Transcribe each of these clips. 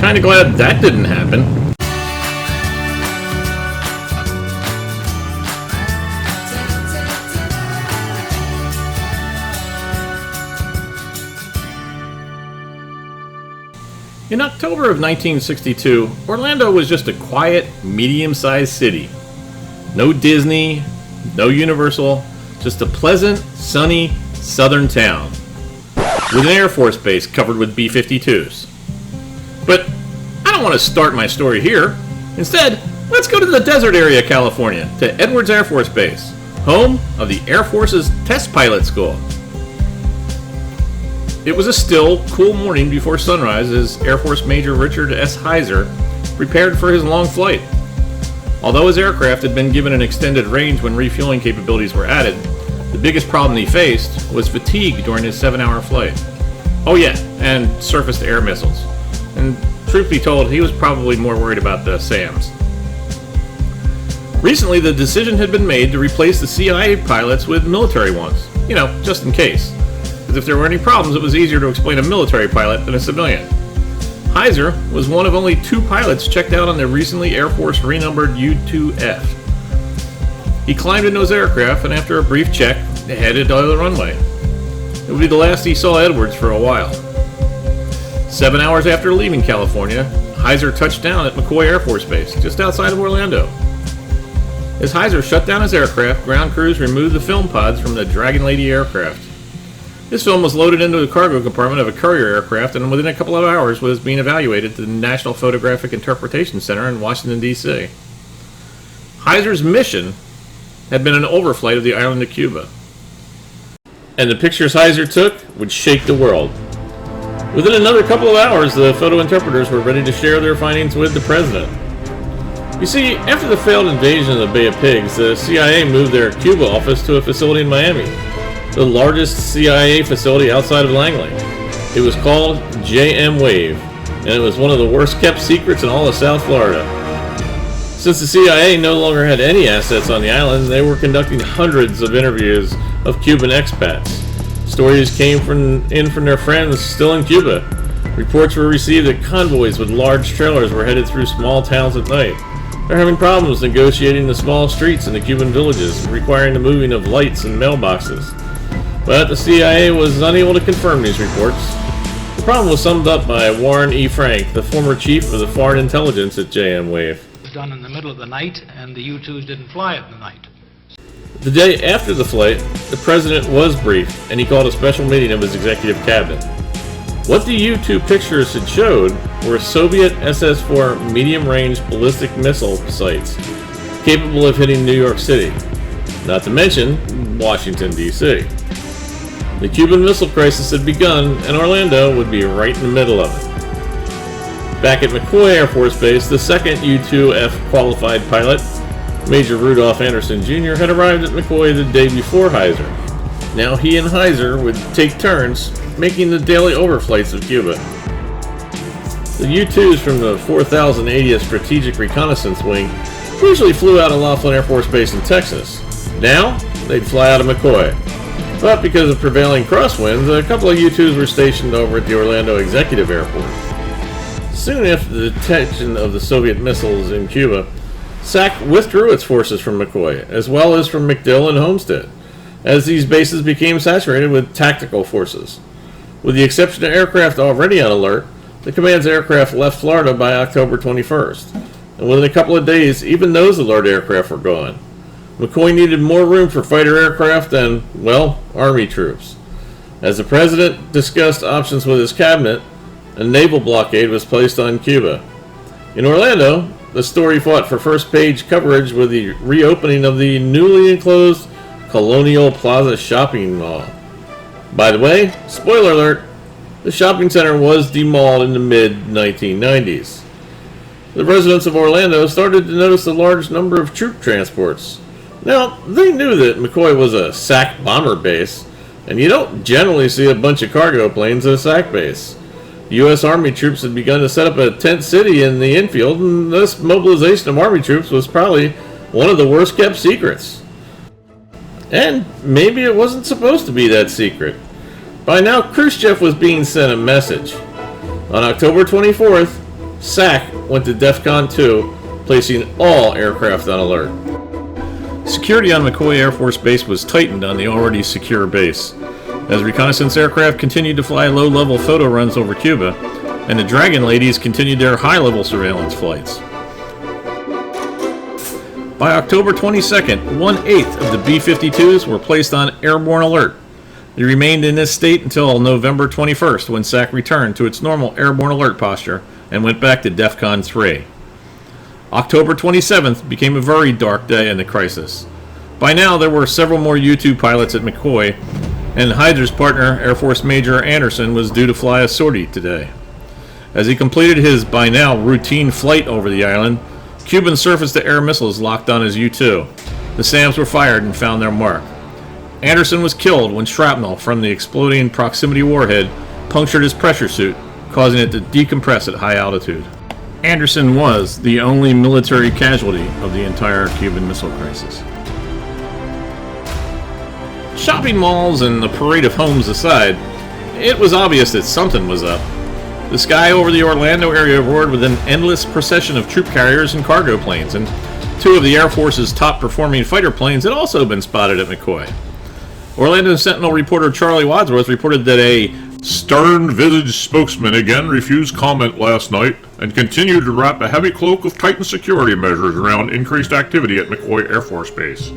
Kinda glad that didn't happen. In October of 1962, Orlando was just a quiet, medium-sized city. No Disney, no Universal, just a pleasant, sunny, southern town with an Air Force base covered with B-52s. But I don't want to start my story here. Instead, let's go to the desert area of California, to Edwards Air Force Base, home of the Air Force's Test Pilot School. It was a still, cool morning before sunrise as Air Force Major Richard S Heiser prepared for his long flight. Although his aircraft had been given an extended range when refueling capabilities were added, the biggest problem he faced was fatigue during his 7-hour flight. Oh yeah, and surface-to-air missiles. And truth be told, he was probably more worried about the SAMs. Recently, the decision had been made to replace the CIA pilots with military ones. You know, just in case. Because if there were any problems, it was easier to explain a military pilot than a civilian. Heiser was one of only 2 pilots checked out on the recently Air Force renumbered U2F. He climbed into his aircraft and after a brief check, headed to the runway. It would be the last he saw Edwards for a while. 7 hours after leaving California, Heiser touched down at McCoy Air Force Base, just outside of Orlando. As Heiser shut down his aircraft, ground crews removed the film pods from the Dragon Lady aircraft. This film was loaded into the cargo compartment of a courier aircraft and within a couple of hours was being evaluated at the National Photographic Interpretation Center in Washington, D.C. Heiser's mission had been an overflight of the island of Cuba. And the pictures Heiser took would shake the world. Within another couple of hours, the photo interpreters were ready to share their findings with the president. You see, after the failed invasion of the Bay of Pigs, the CIA moved their Cuba office to a facility in Miami, the largest CIA facility outside of Langley. It was called JM Wave, and it was one of the worst kept secrets in all of South Florida. Since the CIA no longer had any assets on the island, they were conducting hundreds of interviews of Cuban expats. Stories came in from their friends still in Cuba. Reports were received that convoys with large trailers were headed through small towns at night. They're having problems negotiating the small streets in the Cuban villages, requiring the moving of lights and mailboxes. But the CIA was unable to confirm these reports. The problem was summed up by Warren E. Frank, the former chief of the Foreign Intelligence at JM Wave. It was done in the middle of the night, and the U-2s didn't fly at the night. The day after the flight, the president was briefed, and he called a special meeting of his executive cabinet. What the U-2 pictures had showed were Soviet SS-4 medium-range ballistic missile sites, capable of hitting New York City, not to mention Washington, D.C. The Cuban Missile Crisis had begun, and Orlando would be right in the middle of it. Back at McCoy Air Force Base, the second U2F qualified pilot, Major Rudolf Anderson Jr., had arrived at McCoy the day before Heiser. Now he and Heiser would take turns making the daily overflights of Cuba. The U-2s from the 4080th Strategic Reconnaissance Wing usually flew out of Laughlin Air Force Base in Texas. Now, they'd fly out of McCoy. But because of prevailing crosswinds, a couple of U-2s were stationed over at the Orlando Executive Airport. Soon after the detection of the Soviet missiles in Cuba, SAC withdrew its forces from McCoy, as well as from MacDill and Homestead, as these bases became saturated with tactical forces. With the exception of aircraft already on alert, the command's aircraft left Florida by October 21st, and within a couple of days, even those alert aircraft were gone. McCoy needed more room for fighter aircraft and, well, Army troops. As the president discussed options with his cabinet, a naval blockade was placed on Cuba. In Orlando, the story fought for first-page coverage with the reopening of the newly enclosed Colonial Plaza shopping mall. By the way, spoiler alert, the shopping center was demalled in the mid-1990s. The residents of Orlando started to notice a large number of troop transports. Now, they knew that McCoy was a SAC bomber base, and you don't generally see a bunch of cargo planes at a SAC base. U.S. Army troops had begun to set up a tent city in the infield, and this mobilization of Army troops was probably one of the worst kept secrets. And maybe it wasn't supposed to be that secret. By now, Khrushchev was being sent a message. On October 24th, SAC went to DEFCON 2, placing all aircraft on alert. Security on McCoy Air Force Base was tightened on the already secure base, as reconnaissance aircraft continued to fly low-level photo runs over Cuba, and the Dragon Ladies continued their high-level surveillance flights. By October 22nd, 1/8 of the B-52s were placed on airborne alert. They remained in this state until November 21st, when SAC returned to its normal airborne alert posture and went back to DEFCON 3. October 27th became a very dark day in the crisis. By now, there were several more U-2 pilots at McCoy, and Heiser's partner, Air Force Major Anderson, was due to fly a sortie today. As he completed his, by now, routine flight over the island, Cuban surface-to-air missiles locked on his U-2. The SAMs were fired and found their mark. Anderson was killed when shrapnel from the exploding proximity warhead punctured his pressure suit, causing it to decompress at high altitude. Anderson was the only military casualty of the entire Cuban Missile Crisis. Shopping malls and the parade of homes aside, it was obvious that something was up. The sky over the Orlando area roared with an endless procession of troop carriers and cargo planes, and two of the Air Force's top-performing fighter planes had also been spotted at McCoy. Orlando Sentinel reporter Charlie Wadsworth reported that a stern-visaged spokesman again refused comment last night and continued to wrap a heavy cloak of tightened security measures around increased activity at McCoy Air Force Base.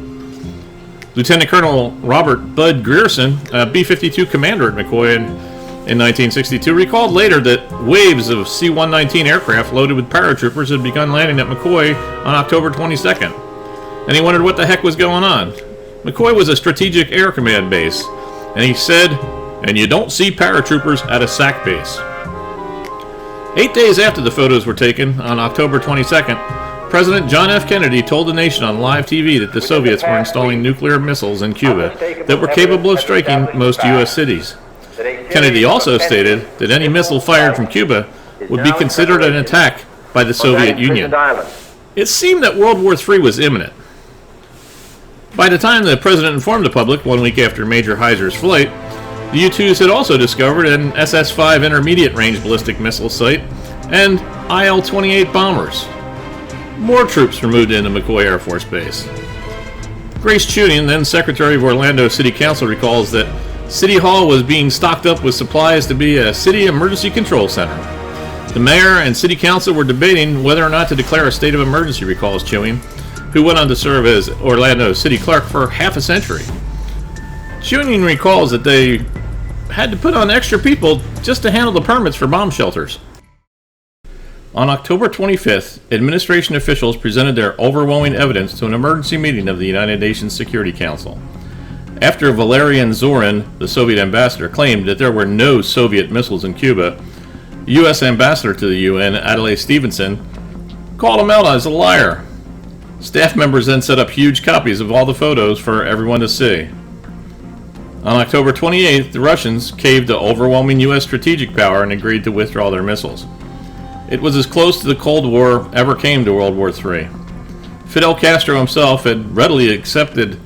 Lieutenant Colonel Robert Bud Grierson, a B-52 commander at McCoy in 1962, recalled later that waves of C-119 aircraft loaded with paratroopers had begun landing at McCoy on October 22nd, and he wondered what the heck was going on. McCoy was a strategic air command base, and he said, "And you don't see paratroopers at a SAC base." 8 days after the photos were taken, on October 22nd, President John F. Kennedy told the nation on live TV that the Soviets were installing nuclear missiles in Cuba that were capable of striking most U.S. cities. Kennedy also stated that any missile fired from Cuba would be considered an attack by the Soviet Union. It seemed that World War III was imminent. By the time the president informed the public 1 week after Major Heiser's flight, the U-2s had also discovered an SS-5 intermediate-range ballistic missile site and IL-28 bombers. More troops were moved into McCoy Air Force Base. Grace Chuning, then Secretary of Orlando City Council, recalls that City Hall was being stocked up with supplies to be a city emergency control center. The mayor and city council were debating whether or not to declare a state of emergency, recalls Chuning, who went on to serve as Orlando city clerk for half a century. Chuning recalls that they had to put on extra people just to handle the permits for bomb shelters. On October 25th, administration officials presented their overwhelming evidence to an emergency meeting of the United Nations Security Council. After Valerian Zorin, the Soviet ambassador, claimed that there were no Soviet missiles in Cuba, the U.S. ambassador to the UN, Adlai Stevenson, called him out as a liar. Staff members then set up huge copies of all the photos for everyone to see. On October 28th, the Russians caved to overwhelming U.S. strategic power and agreed to withdraw their missiles. It was as close to the Cold War ever came to World War III. Fidel Castro himself had readily accepted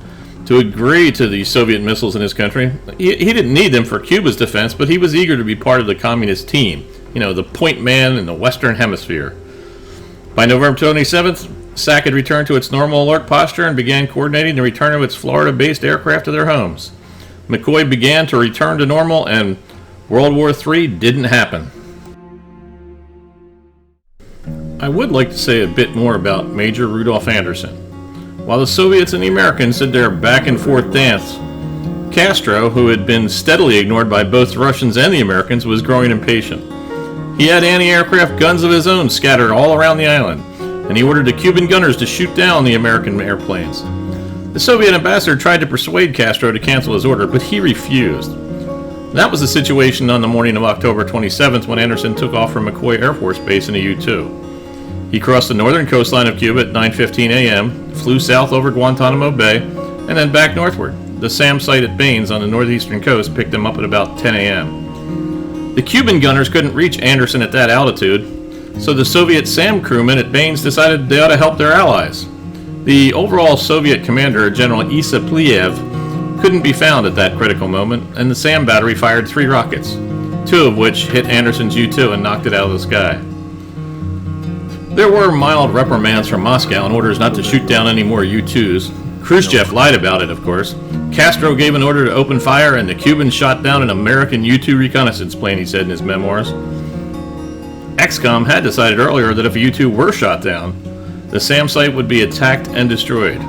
to agree to the Soviet missiles in his country. He didn't need them for Cuba's defense, but he was eager to be part of the communist team, the point man in the Western Hemisphere. By November 27th, SAC had returned to its normal alert posture and began coordinating the return of its Florida-based aircraft to their homes. McCoy began to return to normal, and World War III didn't happen. I would like to say a bit more about Major Rudolf Anderson. While the Soviets and the Americans did their back-and-forth dance, Castro, who had been steadily ignored by both the Russians and the Americans, was growing impatient. He had anti-aircraft guns of his own scattered all around the island, and he ordered the Cuban gunners to shoot down the American airplanes. The Soviet ambassador tried to persuade Castro to cancel his order, but he refused. That was the situation on the morning of October 27th when Anderson took off from McCoy Air Force Base in a U-2. He crossed the northern coastline of Cuba at 9:15 a.m., flew south over Guantanamo Bay, and then back northward. The SAM site at Baines on the northeastern coast picked him up at about 10 a.m. The Cuban gunners couldn't reach Anderson at that altitude, so the Soviet SAM crewmen at Baines decided they ought to help their allies. The overall Soviet commander, General Isa Pliev, couldn't be found at that critical moment, and the SAM battery fired 3 rockets, 2 of which hit Anderson's U-2 and knocked it out of the sky. There were mild reprimands from Moscow and orders not to shoot down any more U-2s. Khrushchev lied about it, of course. Castro gave an order to open fire, and the Cubans shot down an American U-2 reconnaissance plane, he said in his memoirs. XCOM had decided earlier that if a U-2 were shot down, the SAM site would be attacked and destroyed.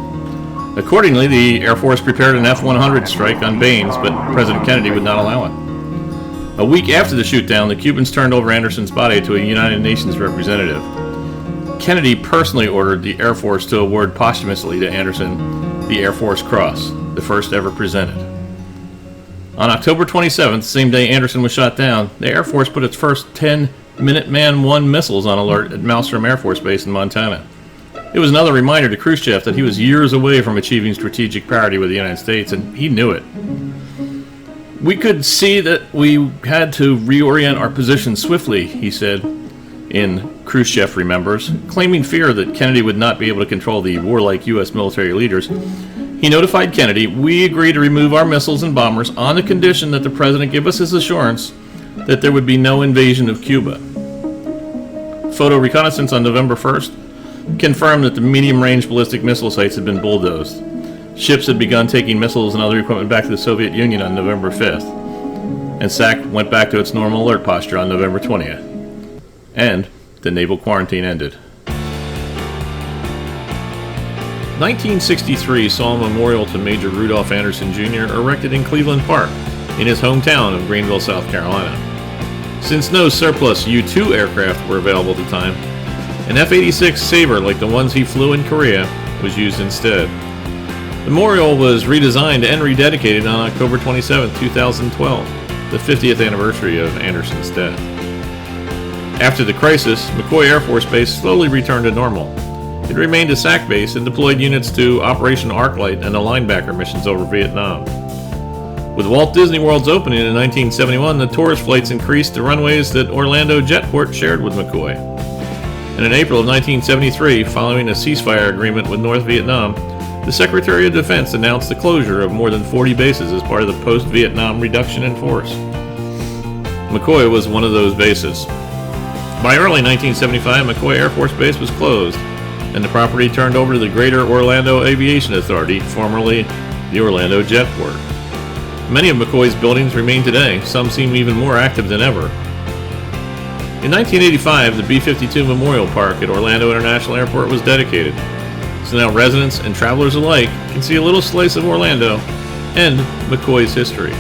Accordingly, the Air Force prepared an F-100 strike on Baines, but President Kennedy would not allow it. A week after the shootdown, the Cubans turned over Anderson's body to a United Nations representative. Kennedy personally ordered the Air Force to award posthumously to Anderson the Air Force Cross, the first ever presented. On October 27th, the same day Anderson was shot down, the Air Force put its first 10 Minuteman I missiles on alert at Malmstrom Air Force Base in Montana. It was another reminder to Khrushchev that he was years away from achieving strategic parity with the United States, and he knew it. We could see that we had to reorient our position swiftly, he said, in Khrushchev Remembers, claiming fear that Kennedy would not be able to control the warlike U.S. military leaders. He notified Kennedy, "We agree to remove our missiles and bombers on the condition that the President give us his assurance that there would be no invasion of Cuba." Photo reconnaissance on November 1st confirmed that the medium-range ballistic missile sites had been bulldozed. Ships had begun taking missiles and other equipment back to the Soviet Union on November 5th, and SAC went back to its normal alert posture on November 20th. And the naval quarantine ended. 1963 saw a memorial to Major Rudolf Anderson Jr. erected in Cleveland Park, in his hometown of Greenville, South Carolina. Since no surplus U-2 aircraft were available at the time, an F-86 Sabre like the ones he flew in Korea was used instead. The memorial was redesigned and rededicated on October 27, 2012, the 50th anniversary of Anderson's death. After the crisis, McCoy Air Force Base slowly returned to normal. It remained a SAC base and deployed units to Operation Arclight and the linebacker missions over Vietnam. With Walt Disney World's opening in 1971, the tourist flights increased to runways that Orlando Jetport shared with McCoy. And in April of 1973, following a ceasefire agreement with North Vietnam, the Secretary of Defense announced the closure of more than 40 bases as part of the post-Vietnam reduction in force. McCoy was one of those bases. By early 1975, McCoy Air Force Base was closed, and the property turned over to the Greater Orlando Aviation Authority, formerly the Orlando Jetport. Many of McCoy's buildings remain today. Some seem even more active than ever. In 1985, the B-52 Memorial Park at Orlando International Airport was dedicated. So now residents and travelers alike can see a little slice of Orlando and McCoy's history.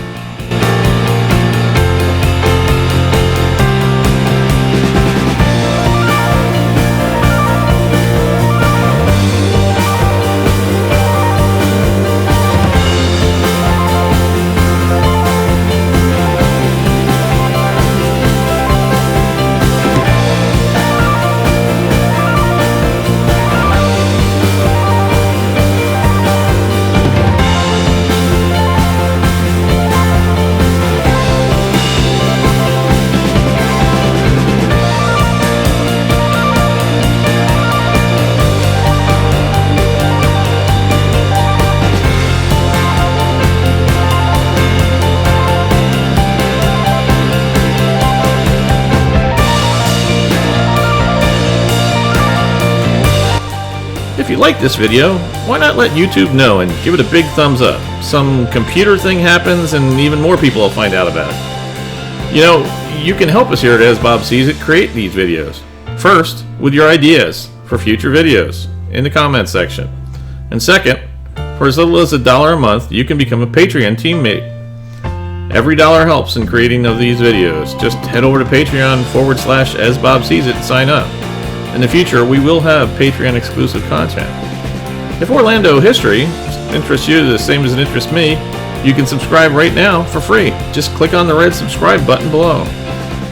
If you like this video, why not let YouTube know and give it a big thumbs up? Some computer thing happens and even more people will find out about it. You know, you can help us here at As Bob Sees It create these videos. First, with your ideas for future videos in the comments section. And second, for as little as $1 a month, you can become a Patreon teammate. Every dollar helps in creating of these videos. Just head over to Patreon/As Bob Sees It and sign up. In the future, we will have Patreon exclusive content. If Orlando history interests you the same as it interests me, you can subscribe right now for free. Just click on the red subscribe button below.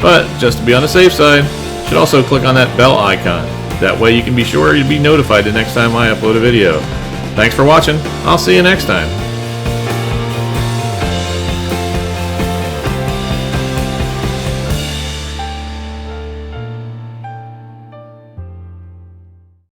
But just to be on the safe side, you should also click on that bell icon. That way you can be sure to be notified the next time I upload a video. Thanks for watching. I'll see you next time.